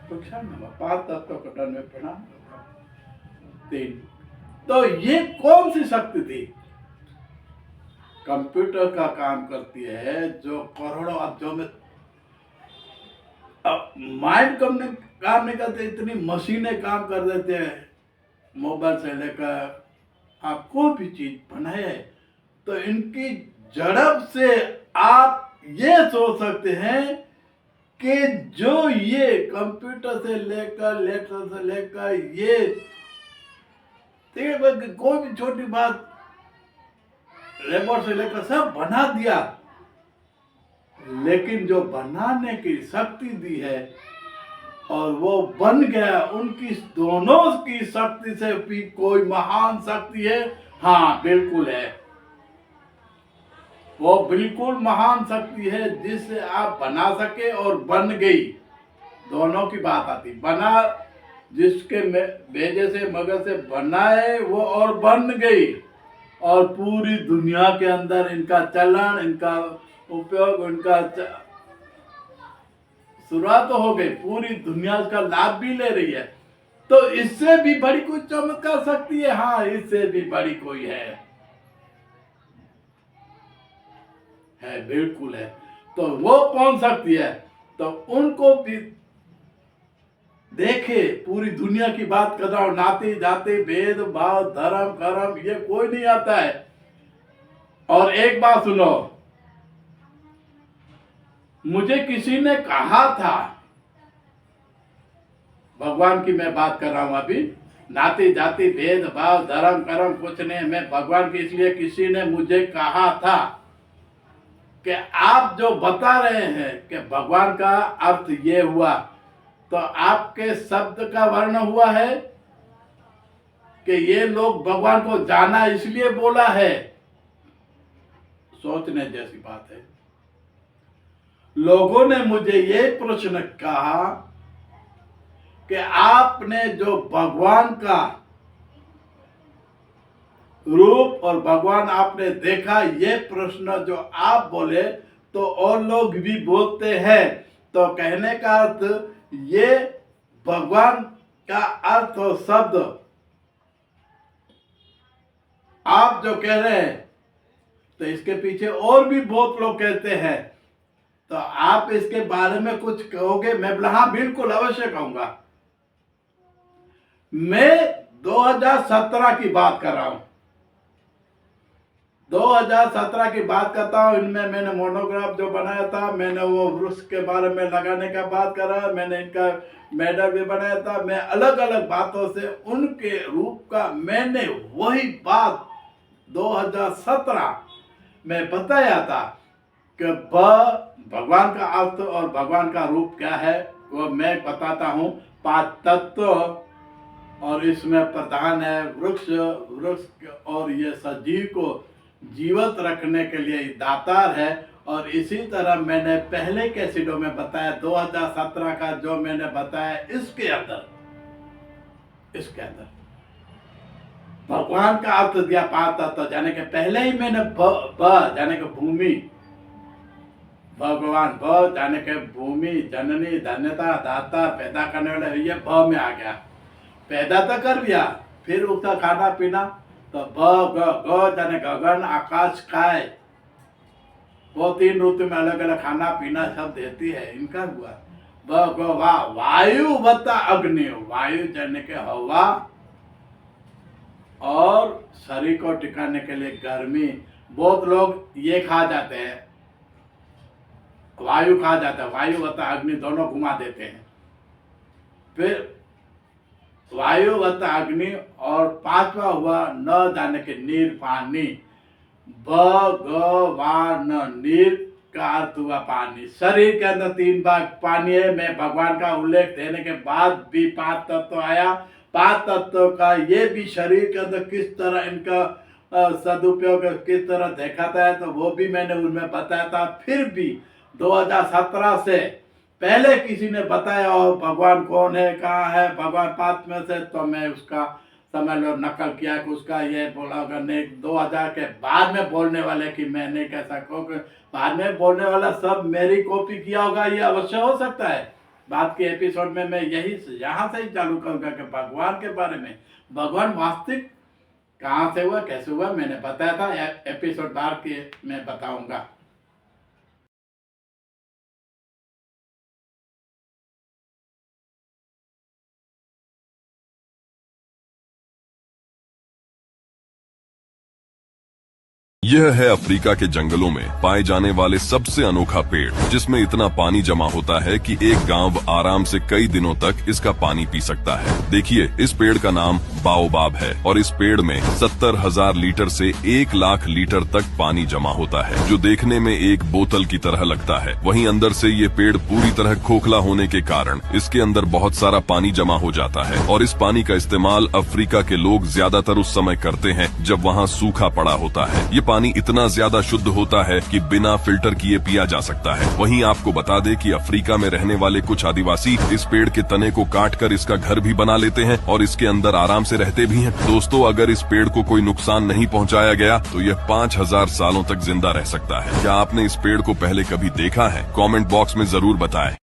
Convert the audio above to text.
कक्षा नंबर 5 तत्व कटन में प्रणाम 3। तो ये कौन सी शक्ति थी? कंप्यूटर का काम करती है जो करोड़ों अब्जों में। अब माइंड काम नहीं करते, इतनी मशीनें काम कर देते हैं। मोबाइल से लेकर आप कोई भी चीज बनाए है तो इनकी झड़प से आप ये सोच सकते हैं कि जो ये कंप्यूटर से लेकर लैपटॉप से लेकर ये कोई भी छोटी बात रिमोट से लेकर सब बना दिया, लेकिन जो बनाने की शक्ति दी है और वो बन गया, उनकी दोनों की शक्ति से भी कोई महान शक्ति है? हाँ बिल्कुल है। वो बिल्कुल महान शक्ति है जिससे आप बना सके और बन गई, दोनों की बात आती। बना जिसके भेजे से मगज से बनाए वो और बन गई, और पूरी दुनिया के अंदर इनका चलन, इनका उपयोग, इनका शुरुआत तो हो गई, पूरी दुनिया इसका लाभ भी ले रही है। तो इससे भी बड़ी कोई चमत्कार शक्ति है? हाँ, इससे भी बड़ी कोई है बिल्कुल है। तो वो कौन शक्ति है? तो उनको भी देखे, पूरी दुनिया की बात कर रहा हूं, नाते जाते भेद भाव धर्म कर्म ये कोई नहीं आता है। और एक बात सुनो, मुझे किसी ने कहा था, भगवान की मैं बात कर रहा हूं अभी, नाते जाति भेद भाव धर्म कर्म कुछ नहीं, मैं भगवान की, इसलिए किसी ने मुझे कहा था कि आप जो बता रहे हैं कि भगवान का अर्थ ये हुआ, तो आपके शब्द का वर्ण हुआ है कि ये लोग भगवान को जाना इसलिए बोला है? सोचने जैसी बात है। लोगों ने मुझे ये प्रश्न कहा कि आपने जो भगवान का रूप और भगवान आपने देखा, ये प्रश्न जो आप बोले तो और लोग भी बोलते हैं। तो कहने का अर्थ ये भगवान का अर्थ और शब्द आप जो कह रहे हैं, तो इसके पीछे और भी बहुत लोग कहते हैं। तो आप इसके बारे में कुछ कहोगे? मैं बोला हाँ बिल्कुल अवश्य कहूंगा। मैं 2017 की बात कर रहा हूं, 2017 की बात करता हूं। इनमें मैंने मोनोग्राफ जो बनाया था, मैंने वो वृक्ष के बारे में लगाने का बात करा, मैंने इनका मेडल भी बनाया था। मैं अलग अलग बातों से उनके रूप का मैंने वही बात 2017 में बताया था कि भगवान का अर्थ और भगवान का रूप क्या है वो मैं बताता हूँ। 5 तत्व, और इसमें प्रधान है वृक्ष, वृक्ष और ये सजीव को जीवित रखने के लिए दातार है। और इसी तरह मैंने पहले के सीडों में बताया, 2017 का जो मैंने बताया, इसके अंदर भगवान का अर्थ दिया 5 तत्व। जाने के पहले ही मैंने जाने के भूमि, भगवान जाने के भूमि, जननी, धन्यता, दाता, पैदा करने वाले, ये में आ गया। पैदा तो कर दिया, फिर उसका खाना पीना, तो ग जाने गगन आकाश काय, वो 3 ऋतु में अलग अलग खाना पीना सब देती है। इनका हुआ वायु बता अग्नि, वायु जाने के हवा, और शरीर को टिकाने के लिए गर्मी। बहुत लोग ये खा जाते हैं, वायु खा जाता है, वायु बता अग्नि दोनों घुमा देते हैं। फिर वायु बता अग्नि, और 5वां हुआ न जाने के नीर पानी, भगवान, नीर का अर्थ हुआ पानी। शरीर के अंदर 3 भाग पानी है। मैं भगवान का उल्लेख देने के बाद भी 5 तत्व आया। 5 तत्व का ये भी शरीर के अंदर किस तरह इनका सदुपयोग किस तरह दिखाता है, तो वो भी मैंने उनमें बताया था। फिर भी 2017 से पहले किसी ने बताया हो भगवान कौन है, कहाँ है भगवान 5 में से, तो मैं उसका समझ लो नकल किया कि उसका ये बोला होगा। नहीं, 2000 के बाद में बोलने वाले की मैं नहीं कह सकता, बाद में बोलने वाला सब मेरी कॉपी किया होगा, ये अवश्य हो सकता है। बाद के एपिसोड में मैं यही यहाँ से ही चालू करूंगा कि भगवान के बारे में, भगवान वास्तविक कहाँ से हुआ, कैसे हुआ, मैंने बताया था। एपिसोड 12 के मैं बताऊंगा। यह है अफ्रीका के जंगलों में पाए जाने वाले सबसे अनोखा पेड़, जिसमें इतना पानी जमा होता है कि एक गांव आराम से कई दिनों तक इसका पानी पी सकता है। देखिए, इस पेड़ का नाम बाओबाब है और इस पेड़ में 70,000 लीटर से 1 लाख लीटर तक पानी जमा होता है, जो देखने में एक बोतल की तरह लगता है। वहीं अंदर से ये पेड़ पूरी तरह खोखला होने के कारण इसके अंदर बहुत सारा पानी जमा हो जाता है और इस पानी का इस्तेमाल अफ्रीका के लोग ज्यादातर उस समय करते हैं जब वहाँ सूखा पड़ा होता है। ये पानी इतना ज्यादा शुद्ध होता है कि बिना फिल्टर किए पिया जा सकता है। वहीं आपको बता दें कि अफ्रीका में रहने वाले कुछ आदिवासी इस पेड़ के तने को काटकर इसका घर भी बना लेते हैं और इसके अंदर आराम से रहते भी हैं। दोस्तों, अगर इस पेड़ को कोई नुकसान नहीं पहुंचाया गया तो यह 5000 सालों तक जिंदा रह सकता है। क्या आपने इस पेड़ को पहले कभी देखा है? कमेंट बॉक्स में जरूर बताएं।